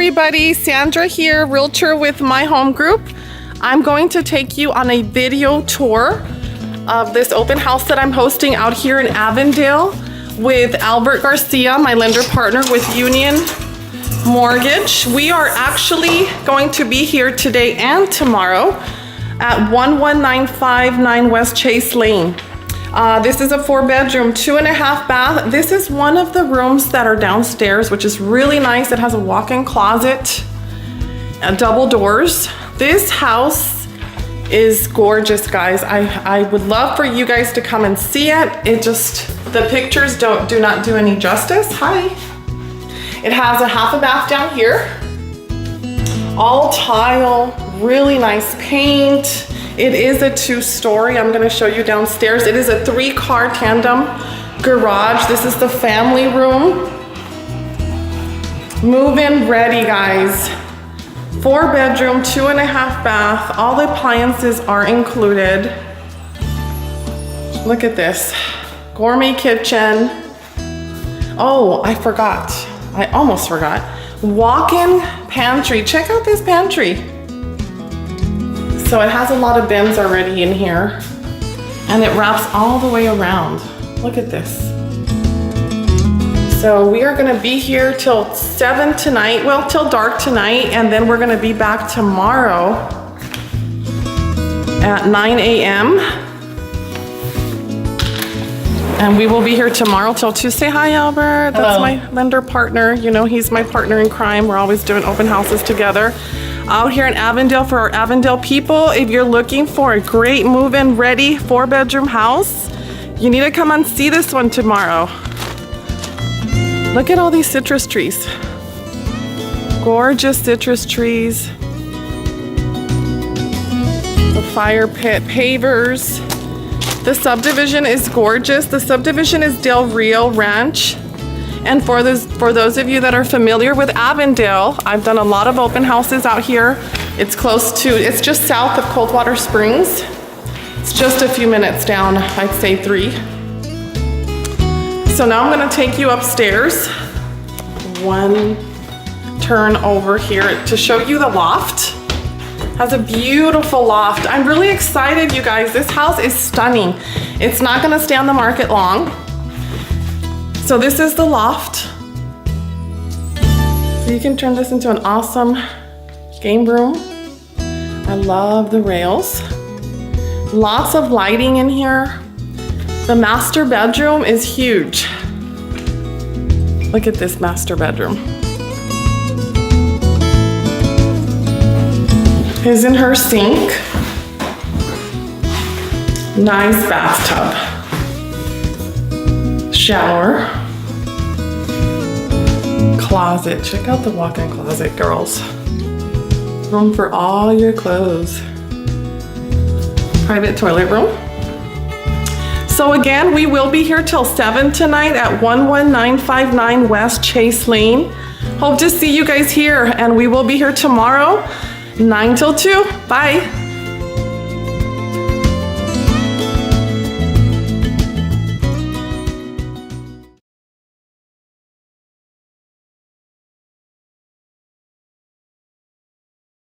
everybody, Sandra here, realtor with My Home Group. I'm going to take you on a video tour of this open house that I'm hosting out here in Avondale with Albert Garcia, my lender partner with Union Mortgage. We are actually going to be here today and tomorrow at 11959 West Chase Lane. This is a 4-bedroom, 2.5 bath. This is one of the rooms that are downstairs, which is really nice. It has a walk-in closet and double doors. This house is gorgeous, guys. I would love for you guys to come and see it. The pictures do not do any justice. Hi. It has a half a bath down here. All tile, really nice paint. It is a 2-story. I'm gonna show you downstairs. It is a 3-car tandem garage. This is the family room. Move-in ready, guys. 4-bedroom, 2.5 bath. All the appliances are included. Look at this. Gourmet kitchen. Oh, I forgot. I almost forgot. Walk-in pantry. Check out this pantry. So it has a lot of bins already in here, and it wraps all the way around. Look at this. So we are gonna be here till 7 tonight, well, till dark tonight, and then we're gonna be back tomorrow at 9 a.m. And we will be here tomorrow till 2. Say hi, Albert. That's my lender partner. You know, he's my partner in crime. We're always doing open houses together. Out here in Avondale for our Avondale people. If you're looking for a great move-in ready 4-bedroom house, you need to come and see this one tomorrow. Look at all these citrus trees. Gorgeous citrus trees. The fire pit, pavers. The subdivision is gorgeous. The subdivision is Del Rio Ranch. And for those of you that are familiar with Avondale, I've done a lot of open houses out here. It's just south of Coldwater Springs. It's just a few minutes down, I'd say 3. So now I'm gonna take you upstairs. One turn over here to show you the loft. Has a beautiful loft. I'm really excited, you guys. This house is stunning. It's not gonna stay on the market long. So this is the loft. So you can turn this into an awesome game room. I love the rails. Lots of lighting in here. The master bedroom is huge. Look at this master bedroom. His and her sink. Nice bathtub. Shower. Closet. Check out the walk-in closet, girls. Room for all your clothes. Private toilet room. So again, we will be here till 7 tonight at 11959 West Chase Lane. Hope to see you guys here, and we will be here tomorrow, 9 till 2. Bye.